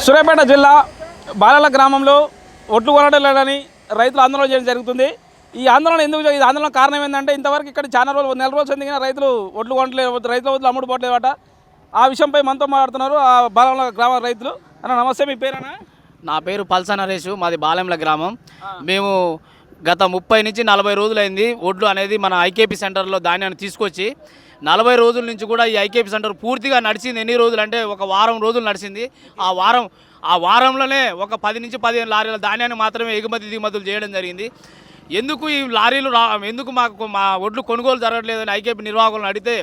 సూర్యాపేట జిల్లా బాలల గ్రామంలో ఒడ్లు కొనడం లేదని రైతులు ఆందోళన చేయడం జరుగుతుంది. ఈ ఆందోళన ఎందుకు ఈ ఆందోళన కారణం ఏంటంటే ఇంతవరకు ఇక్కడ చాలా రోజులు నెల రోజులు చెందిన రైతులు ఒడ్లు కొనట్లేదు, రైతుల వద్దు అమ్ముడు పోవట్లేదట. ఆ విషయంపై మనతో మాట్లాడుతున్నారు ఆ బాలల గ్రామ రైతులు. అన్న నమస్తే, మీ పేరేనా? నా పేరు పల్స నరేష్, మాది బాలెంల గ్రామం. మేము గత 30 నుంచి 40 రోజులైంది ఒడ్లు అనేది మన ఐకేపీ సెంటర్లో ధాన్యాన్ని తీసుకొచ్చి 40 రోజుల నుంచి కూడా ఈ ఐకేపీ సెంటర్ పూర్తిగా నడిచింది. ఎన్ని రోజులు అంటే ఒక వారం రోజులు నడిచింది. ఆ వారంలోనే ఒక 10 నుంచి 15 లారీల ధాన్యాన్ని మాత్రమే ఎగుమతి దిగుమతులు చేయడం జరిగింది. ఎందుకు ఈ లారీలు ఎందుకు మా ఒడ్లు కొనుగోలు జరగట్లేదని ఐకేపీ నిర్వాహకులను అడిగితే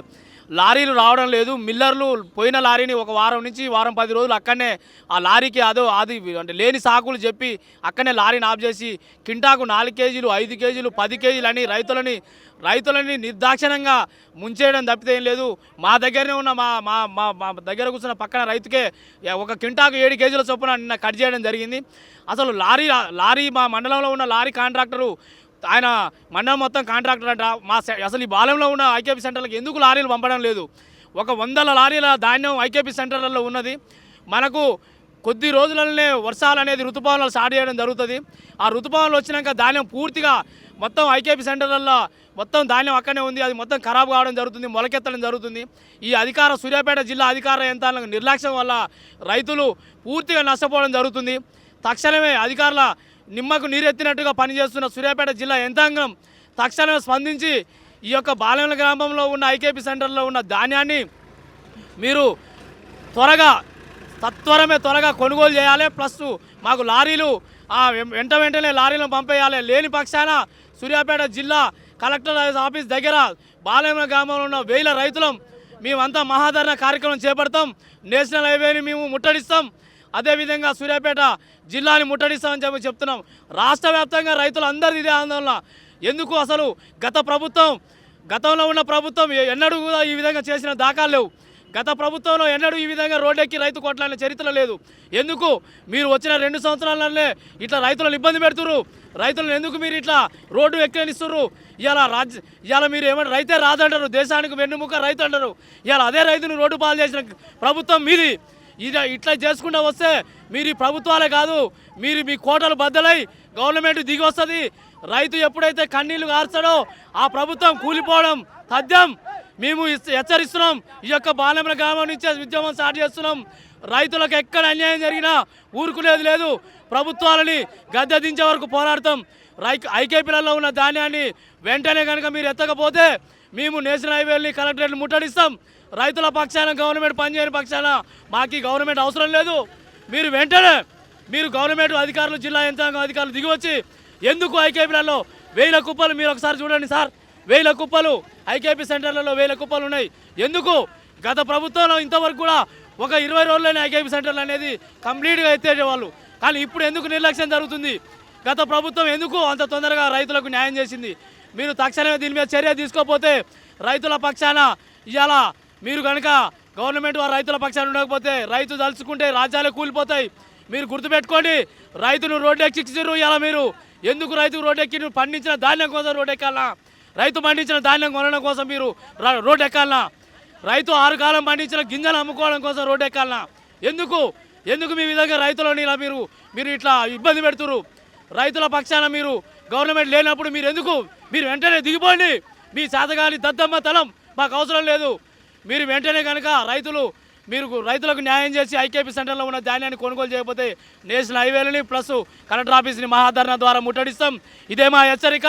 లారీలు రావడం లేదు, మిల్లర్లు పోయిన లారీని ఒక వారం నుంచి వారం 10 రోజులు అక్కడనే ఆ లారీకి అది అంటే లేని సాకులు చెప్పి అక్కడనే లారీని ఆఫ్ చేసి కింటాకు 4 కేజీలు 5 కేజీలు 10 కేజీలు అని రైతులని నిర్దాక్షిణ్యంగా ముంచేయడం తప్పితే ఏం లేదు. మా దగ్గరనే ఉన్న మా దగ్గర కూర్చున్న పక్కన రైతుకే ఒక కింటాకు 7 కేజీల చొప్పున నిన్న కట్ చేయడం జరిగింది. అసలు లారీ మా మండలంలో ఉన్న లారీ కాంట్రాక్టరు, ఆయన మండలం మొత్తం కాంట్రాక్టర్ అంట. అసలు ఈ బాలెంలో ఉన్న ఐకేపీ సెంటర్లకు ఎందుకు లారీలు పంపడం లేదు? ఒక 100 లారీల ధాన్యం ఐకేపీ సెంటర్లలో ఉన్నది. మనకు కొద్ది రోజులనే వర్షాలు అనేది ఋతుపవనాలు స్టార్ట్ చేయడం జరుగుతుంది. ఆ ఋతుపవనాలు వచ్చినాక ధాన్యం పూర్తిగా మొత్తం ఐకేపీ సెంటర్లలో మొత్తం ధాన్యం అక్కడనే ఉంది. అది మొత్తం ఖరాబ్ కావడం జరుగుతుంది, మొలకెత్తడం జరుగుతుంది. ఈ సూర్యాపేట జిల్లా అధికార యంత్రాంగం నిర్లక్ష్యం వల్ల రైతులు పూర్తిగా నష్టపోవడం జరుగుతుంది. తక్షణమే అధికారుల నిమ్మకు నీరెత్తినట్టుగా పనిచేస్తున్న సూర్యాపేట జిల్లా యంత్రాంగం తక్షణమే స్పందించి ఈ యొక్క బాలెంల గ్రామంలో ఉన్న ఐకేపీ సెంటర్లో ఉన్న ధాన్యాన్ని మీరు త్వరగా కొనుగోలు చేయాలి. ప్లస్ మాకు లారీలు వెంటనే లారీలను పంపేయాలి. లేని పక్షాన సూర్యాపేట జిల్లా కలెక్టర్ ఆఫీస్ దగ్గర బాలెంల గ్రామంలో ఉన్న 1000 రైతులం మేమంతా మహాధరణ కార్యక్రమం చేపడతాం. నేషనల్ హైవేని మేము ముట్టడిస్తాం. అదేవిధంగా సూర్యాపేట జిల్లాని ముట్టడిస్తామని చెప్తున్నాం. రాష్ట్ర వ్యాప్తంగా రైతులు అందరిది ఇదే ఆందోళన. ఎందుకు అసలు గతంలో ఉన్న ప్రభుత్వం ఎన్నడూ కూడా ఈ విధంగా చేసిన దాఖలు లేవు. గత ప్రభుత్వంలో ఎన్నడూ ఈ విధంగా రోడ్డెక్కి రైతు కొట్లాడిన చరిత్ర లేదు. ఎందుకు మీరు వచ్చిన 2 సంవత్సరాలనే ఇట్లా రైతులను ఇబ్బంది పెడుతున్నారు? రైతులను ఎందుకు మీరు ఇట్లా రోడ్డు ఎక్కనిస్తున్నారు? ఇవాళ మీరు ఏమంటారు, రైతే రాదంటారు, దేశానికి వెన్నుముక రైతు అంటారు. ఇవాళ అదే రైతును రోడ్డు పాలు చేసిన ప్రభుత్వం మీది. ఇట్లా చేసుకుంటూ వస్తే మీరు ప్రభుత్వాలే కాదు, మీరు మీ కోటలు బద్దలై గవర్నమెంట్ దిగి వస్తుంది. రైతు ఎప్పుడైతే కన్నీళ్లు కార్చాడో ఆ ప్రభుత్వం కూలిపోవడం తథ్యం. మేము హెచ్చరిస్తున్నాం. ఈ యొక్క బాలెంల గ్రామం నుంచే ఉద్యమం స్టార్ట్ చేస్తున్నాం. రైతులకు ఎక్కడ అన్యాయం జరిగినా ఊరుకునేది లేదు. ప్రభుత్వాలని గద్దె దించే వరకు పోరాడతాం. ఐకేపీలలో ఉన్న ధాన్యాన్ని వెంటనే కనుక మీరు ఎత్తకపోతే మేము నేషనల్ హైవేని కలెక్టరేట్ని ముట్టడిస్తాం. రైతుల పక్షాన గవర్నమెంట్ పనిచేయని పక్షాన మాకు గవర్నమెంట్ అవసరం లేదు. మీరు వెంటనే గవర్నమెంట్ అధికారులు, జిల్లా యంత్రాంగం అధికారులు దిగివచ్చి ఎందుకు ఐకేపీలలో 1000 కుప్పలు, మీరు ఒకసారి చూడండి సార్, 1000 కుప్పలు ఐకేపీ సెంటర్లలో 1000 కుప్పలు ఉన్నాయి. ఎందుకు గత ప్రభుత్వంలో ఇంతవరకు కూడా ఒక 20 రోజుల్లోనే ఐకేపీ సెంటర్లు అనేది కంప్లీట్గా ఎత్తేసేవాళ్ళు. కానీ ఇప్పుడు ఎందుకు నిర్లక్ష్యం జరుగుతుంది? గత ప్రభుత్వం ఎందుకు అంత తొందరగా రైతులకు న్యాయం చేసింది? మీరు తక్షణమే దీని మీద చర్య తీసుకోకపోతే రైతుల పక్షాన ఇవాళ మీరు కనుక గవర్నమెంట్ వారు రైతుల పక్షాన ఉండకపోతే రైతు తలుచుకుంటే రాజ్యాలే కూలిపోతాయి. మీరు గుర్తుపెట్టుకోండి, రైతును రోడ్డు ఎక్కించారు. ఇలా మీరు ఎందుకు రైతు రోడ్డు ఎక్కి పండించిన ధాన్యం కోసం రోడ్డు ఎక్కాలనా? రైతు పండించిన ధాన్యం కొనడం కోసం మీరు రోడ్డు ఎక్కాలనా? రైతు 6 కాలం పండించిన గింజలు అమ్ముకోవడం కోసం రోడ్డు ఎక్కాలనా? ఎందుకు మీ విధంగా రైతులని ఇలా మీరు ఇట్లా ఇబ్బంది పెడుతున్నారు? రైతుల పక్షాన మీరు గవర్నమెంట్ లేనప్పుడు మీరు వెంటనే దిగిపోండి. మీ చేతగాని దద్దమ్మ తలం మాకు అవసరం లేదు. మీరు వెంటనే కనుక రైతులకు న్యాయం చేసి ఐకేపీ సెంటర్లో ఉన్న ధాన్యాన్ని కొనుగోలు చేయకపోతే నేషనల్ హైవేలని ప్లస్ కలెక్టర్ ఆఫీస్ని మహాధరణ ద్వారా ముట్టడిస్తాం. ఇదే మా హెచ్చరిక.